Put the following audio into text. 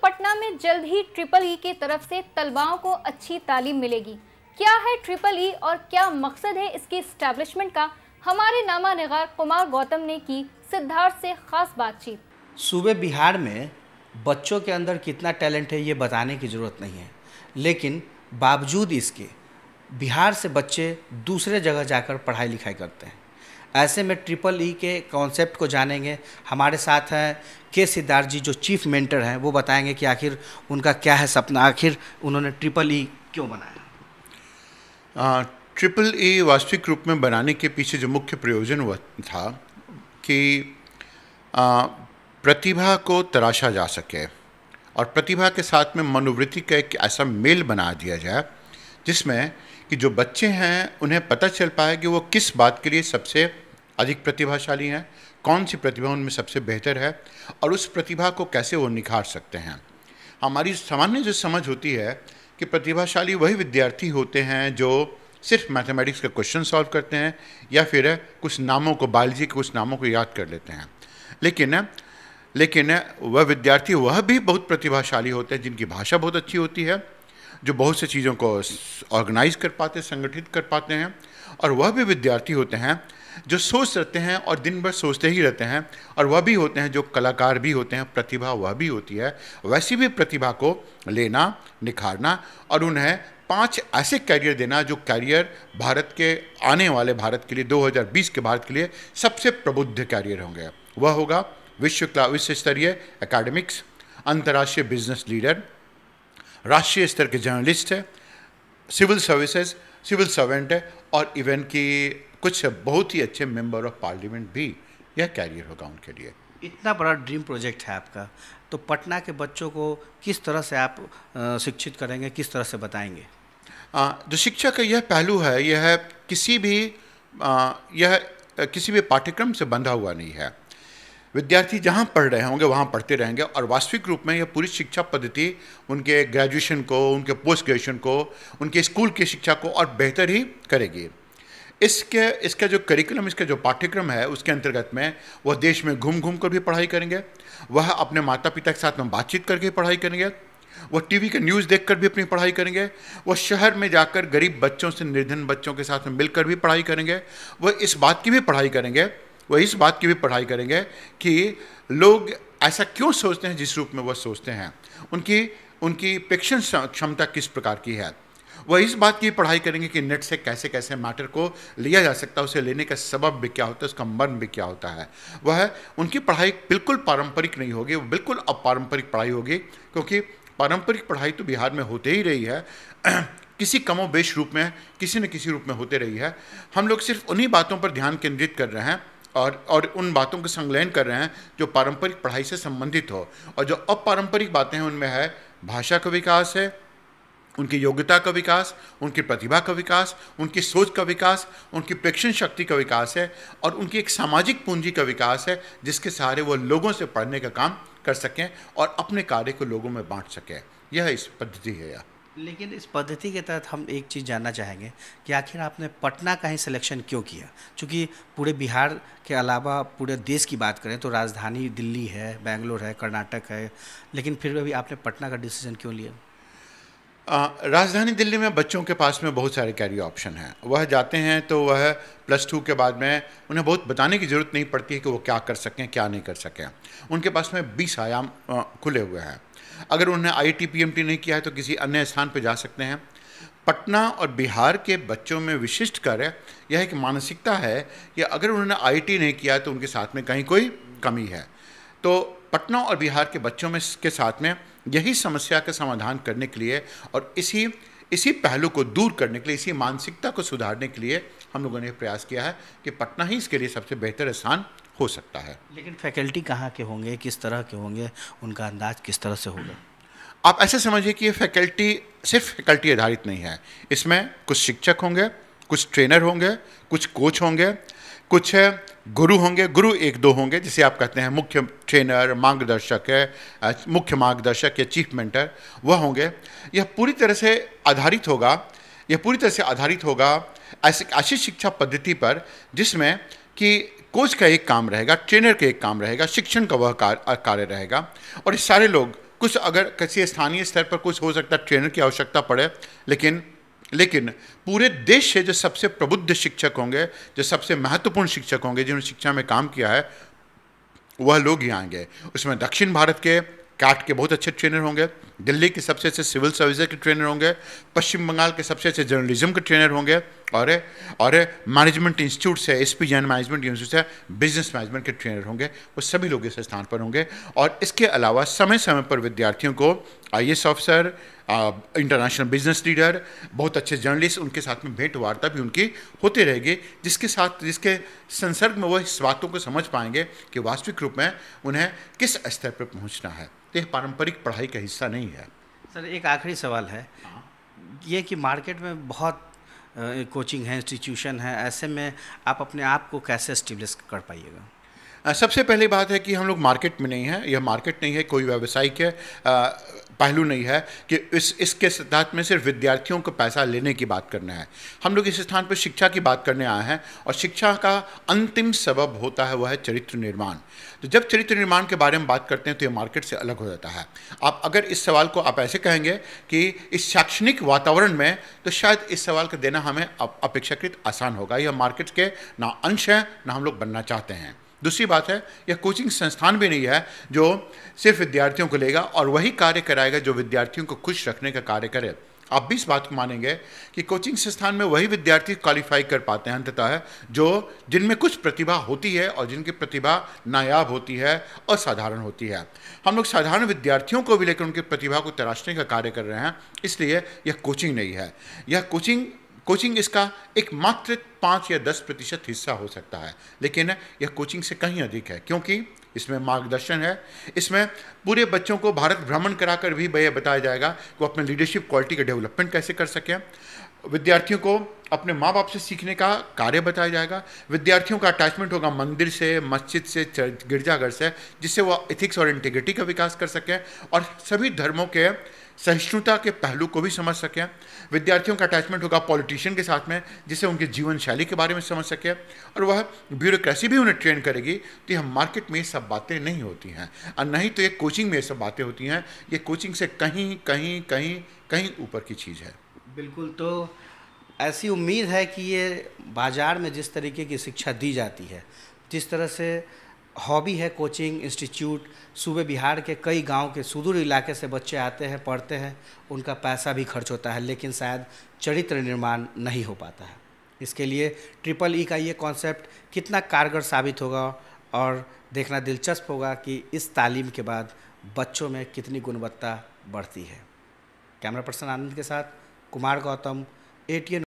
पटना में जल्द ही triple E की तरफ से तलबाओं को अच्छी तालीम मिलेगी। क्या है ट्रिपल ई और क्या मकसद है इसकी एस्टैब्लिशमेंट का, हमारे नामा निगार कुमार गौतम ने की सिद्धार्थ से खास बातचीत। सूबे बिहार में बच्चों के अंदर कितना टैलेंट है ये बताने की ज़रूरत नहीं है, लेकिन बावजूद इसके बिहार से बच्चे दूसरे जगह जाकर पढ़ाई लिखाई करते हैं। ऐसे में ट्रिपल ई के कॉन्सेप्ट को जानेंगे। हमारे साथ हैं के सिद्धार्थ जी, जो चीफ मेंटर हैं। वो बताएंगे कि आखिर उनका क्या है सपना, आखिर उन्होंने ट्रिपल ई क्यों बनाया। ट्रिपल ई वास्तविक रूप में बनाने के पीछे जो मुख्य प्रयोजन हुआ था कि प्रतिभा को तराशा जा सके और प्रतिभा के साथ में मनोवृत्ति का एक ऐसा मेल बना दिया जाए जिसमें कि जो बच्चे हैं उन्हें पता चल पाए कि वो किस बात के लिए सबसे अधिक प्रतिभाशाली हैं, कौन सी प्रतिभा उनमें सबसे बेहतर है और उस प्रतिभा को कैसे वो निखार सकते हैं। हमारी सामान्य जो समझ होती है कि प्रतिभाशाली वही विद्यार्थी होते हैं जो सिर्फ मैथमेटिक्स का क्वेश्चन सॉल्व करते हैं या फिर कुछ नामों को, बायोलॉजी के कुछ नामों को याद कर लेते हैं। लेकिन वह विद्यार्थी वह भी बहुत प्रतिभाशाली होते हैं जिनकी भाषा बहुत अच्छी होती है, जो बहुत से चीज़ों को ऑर्गेनाइज कर पाते हैं, संगठित कर पाते हैं। और वह भी विद्यार्थी होते हैं जो सोच सकते हैं और दिन भर सोचते ही रहते हैं। और वह भी होते हैं जो कलाकार भी होते हैं, प्रतिभा वह भी होती है। वैसी भी प्रतिभा को लेना, निखारना और उन्हें 5 ऐसे कैरियर देना जो कैरियर भारत के आने वाले भारत के लिए, 2020 के भारत के लिए सबसे प्रबुद्ध कैरियर होंगे। वह होगा विश्व स्तरीय एकेडमिक्स, अंतर्राष्ट्रीय बिजनेस लीडर, राष्ट्रीय स्तर के जर्नलिस्ट है, सिविल सर्विसेज, सिविल सर्वेंट है और इवन की कुछ बहुत ही अच्छे मेंबर ऑफ पार्लियामेंट भी यह कैरियर होगा उनके लिए। इतना बड़ा ड्रीम प्रोजेक्ट है आपका, तो पटना के बच्चों को किस तरह से आप शिक्षित करेंगे, किस तरह से बताएंगे? जो शिक्षा का यह पहलू है, यह किसी भी पाठ्यक्रम से बंधा हुआ नहीं है। विद्यार्थी जहाँ पढ़ रहे होंगे वहाँ पढ़ते रहेंगे और वास्तविक रूप में यह पूरी शिक्षा पद्धति उनके ग्रेजुएशन को, उनके पोस्ट ग्रेजुएशन को, उनके स्कूल की शिक्षा को और बेहतर ही करेगी। इसका जो करिकुलम, इसका जो पाठ्यक्रम है, उसके अंतर्गत में वह देश में घूम घूम कर भी पढ़ाई करेंगे, वह अपने माता पिता के साथ में बातचीत करके पढ़ाई करेंगे, वह टीवी के न्यूज़ देखकर भी अपनी पढ़ाई करेंगे, वह शहर में जाकर गरीब बच्चों से, निर्धन बच्चों के साथ में मिलकर भी पढ़ाई करेंगे। वह इस बात की भी पढ़ाई करेंगे कि लोग ऐसा क्यों सोचते हैं जिस रूप में वह सोचते हैं, उनकी प्रेक्षण क्षमता किस प्रकार की है। वह इस बात की पढ़ाई करेंगे कि नेट से कैसे कैसे मैटर को लिया जा सकता है, उसे लेने का सबब भी क्या होता है, उसका मर्म भी क्या होता है। वह उनकी पढ़ाई बिल्कुल पारंपरिक नहीं होगी, वो बिल्कुल अपारंपरिक पढ़ाई होगी, क्योंकि पारंपरिक पढ़ाई तो बिहार में होते ही रही है किसी कमोबेश रूप में, किसी न किसी रूप में होते रही है। हम लोग सिर्फ उन्हीं बातों पर ध्यान केंद्रित कर रहे हैं और उन बातों का संलयन कर रहे हैं जो पारंपरिक पढ़ाई से संबंधित हो। और जो अपारंपरिक बातें हैं उनमें है भाषा का विकास है, उनकी योग्यता का विकास, उनकी प्रतिभा का विकास, उनकी सोच का विकास, उनकी प्रेक्षण शक्ति का विकास है और उनकी एक सामाजिक पूंजी का विकास है जिसके सहारे वो लोगों से पढ़ने का काम कर सकें और अपने कार्य को लोगों में बांट सकें। यह इस पद्धति है। यह लेकिन इस पद्धति के तहत हम एक चीज़ जानना चाहेंगे कि आखिर आपने पटना का ही सिलेक्शन क्यों किया? चूँकि पूरे बिहार के अलावा पूरे देश की बात करें तो राजधानी दिल्ली है, बेंगलोर है, कर्नाटक है, लेकिन फिर भी आपने पटना का डिसीजन क्यों लिया? राजधानी दिल्ली में बच्चों के पास में बहुत सारे कैरियर ऑप्शन हैं। वह जाते हैं तो वह +2 के बाद में उन्हें बहुत बताने की ज़रूरत नहीं पड़ती है कि वो क्या कर सकें, क्या नहीं कर सकें। उनके पास में 20 आयाम खुले हुए हैं। अगर उन्होंने IIT PMT नहीं किया है तो किसी अन्य स्थान पर जा सकते हैं। पटना और बिहार के बच्चों में विशिष्ट कार्य यह एक मानसिकता है कि अगर उन्होंने IIT नहीं किया तो उनके साथ में कहीं कोई कमी है। तो पटना और बिहार के बच्चों में के साथ में यही समस्या का समाधान करने के लिए और इसी पहलू को दूर करने के लिए, इसी मानसिकता को सुधारने के लिए हम लोगों ने प्रयास किया है कि पटना ही इसके लिए सबसे बेहतर स्थान हो सकता है। लेकिन फैकल्टी कहाँ के होंगे, किस तरह के होंगे, उनका अंदाज किस तरह से होगा? आप ऐसे समझिए कि ये फैकल्टी सिर्फ फैकल्टी आधारित नहीं है। इसमें कुछ शिक्षक होंगे, कुछ ट्रेनर होंगे, कुछ कोच होंगे, कुछ गुरु होंगे, गुरु 1-2 होंगे जिसे आप कहते हैं मुख्य ट्रेनर, मार्गदर्शक है, मुख्य मार्गदर्शक या चीफ मेंटर, वह होंगे। यह पूरी तरह से आधारित होगा ऐसी शिक्षा पद्धति पर जिसमें कि कोच का एक काम रहेगा, ट्रेनर का एक काम रहेगा, शिक्षण का वह कार्य रहेगा और ये सारे लोग कुछ अगर किसी स्थानीय स्तर पर कुछ हो सकता है ट्रेनर की आवश्यकता पड़े, लेकिन पूरे देश से जो सबसे प्रबुद्ध शिक्षक होंगे, जो सबसे महत्वपूर्ण शिक्षक होंगे, जिन्होंने शिक्षा में काम किया है, वह लोग ही आएंगे। उसमें दक्षिण भारत के कैट के बहुत अच्छे ट्रेनर होंगे, दिल्ली के सबसे अच्छे सिविल सर्विसेज के ट्रेनर होंगे, पश्चिम बंगाल के सबसे अच्छे जर्नलिज्म के ट्रेनर होंगे, और मैनेजमेंट इंस्टीट्यूट से एसपी जैन मैनेजमेंट इंस्टीट्यूट से बिजनेस मैनेजमेंट के ट्रेनर होंगे। वो सभी लोग इस स्थान पर होंगे। और इसके अलावा समय समय पर विद्यार्थियों को IAS officer, international business leader, बहुत अच्छे जर्नलिस्ट, उनके साथ में भेंट वार्ता भी उनकी होती रहेगी, जिसके संसर्ग में वो इस बातों को समझ पाएंगे कि वास्तविक रूप में उन्हें किस स्तर पर पहुंचना है। तो यह पारंपरिक पढ़ाई का हिस्सा नहीं है। सर, एक आखिरी सवाल है, ये कि मार्केट में बहुत कोचिंग है, इंस्टीट्यूशन है, ऐसे में आप अपने आप को कैसे एस्टेब्लिश कर पाइएगा? सबसे पहली बात है कि हम लोग मार्केट में नहीं हैं। यह मार्केट नहीं है, कोई व्यावसायिक पहलू नहीं है कि इसके सिद्धांत में सिर्फ विद्यार्थियों को पैसा लेने की बात करना है। हम लोग इस स्थान पर शिक्षा की बात करने आए हैं, और शिक्षा का अंतिम सबब होता है वह है चरित्र निर्माण। तो जब चरित्र निर्माण के बारे में बात करते हैं तो ये मार्केट से अलग हो जाता है। आप अगर इस सवाल को आप ऐसे कहेंगे कि इस शैक्षणिक वातावरण में, तो शायद इस सवाल का देना हमें अपेक्षाकृत आसान होगा। यह मार्केट के ना अंश है, ना हम लोग बनना चाहते हैं। दूसरी बात है, यह कोचिंग संस्थान भी नहीं है जो सिर्फ विद्यार्थियों को लेगा और वही कार्य कराएगा जो विद्यार्थियों को खुश रखने का कार्य करे। आप भी इस बात को मानेंगे कि कोचिंग संस्थान में वही विद्यार्थी क्वालिफाई कर पाते हैं अंततः जिनमें कुछ प्रतिभा होती है और जिनकी प्रतिभा नायाब होती है, असाधारण होती है। हम लोग साधारण विद्यार्थियों को भी लेकर उनकी प्रतिभा को तराशने का कार्य कर रहे हैं। इसलिए यह कोचिंग नहीं है। यह कोचिंग इसका एक मात्र 5 या 10% हिस्सा हो सकता है, लेकिन यह कोचिंग से कहीं अधिक है, क्योंकि इसमें मार्गदर्शन है। इसमें पूरे बच्चों को भारत भ्रमण कराकर भी यह बताया जाएगा कि वो अपने लीडरशिप क्वालिटी का डेवलपमेंट कैसे कर सकें। विद्यार्थियों को अपने माँ बाप से सीखने का कार्य बताया जाएगा। विद्यार्थियों का अटैचमेंट होगा मंदिर से, मस्जिद से, गिरजाघर से, जिससे वो एथिक्स और इंटीग्रिटी का विकास कर सकें और सभी धर्मों के सहिष्णुता के पहलू को भी समझ सकें। विद्यार्थियों का अटैचमेंट होगा पॉलिटिशियन के साथ में, जिससे उनके जीवन शैली के बारे में समझ सकें, और वह ब्यूरोक्रेसी भी उन्हें ट्रेन करेगी। तो यह मार्केट में ये सब बातें नहीं होती हैं, और नहीं तो ये कोचिंग में ये सब बातें होती हैं। ये कोचिंग से कहीं कहीं कहीं कहीं ऊपर की चीज़ है। बिल्कुल। तो ऐसी उम्मीद है कि ये बाज़ार में जिस तरीके की शिक्षा दी जाती है, जिस तरह से हॉबी है कोचिंग इंस्टीट्यूट, सूबे बिहार के कई गांव के सुदूर इलाके से बच्चे आते हैं, पढ़ते हैं, उनका पैसा भी खर्च होता है, लेकिन शायद चरित्र निर्माण नहीं हो पाता है। इसके लिए EEE का ये कॉन्सेप्ट कितना कारगर साबित होगा, और देखना दिलचस्प होगा कि इस तालीम के बाद बच्चों में कितनी गुणवत्ता बढ़ती है। कैमरा पर्सन आनंद के साथ कुमार गौतम, ATN।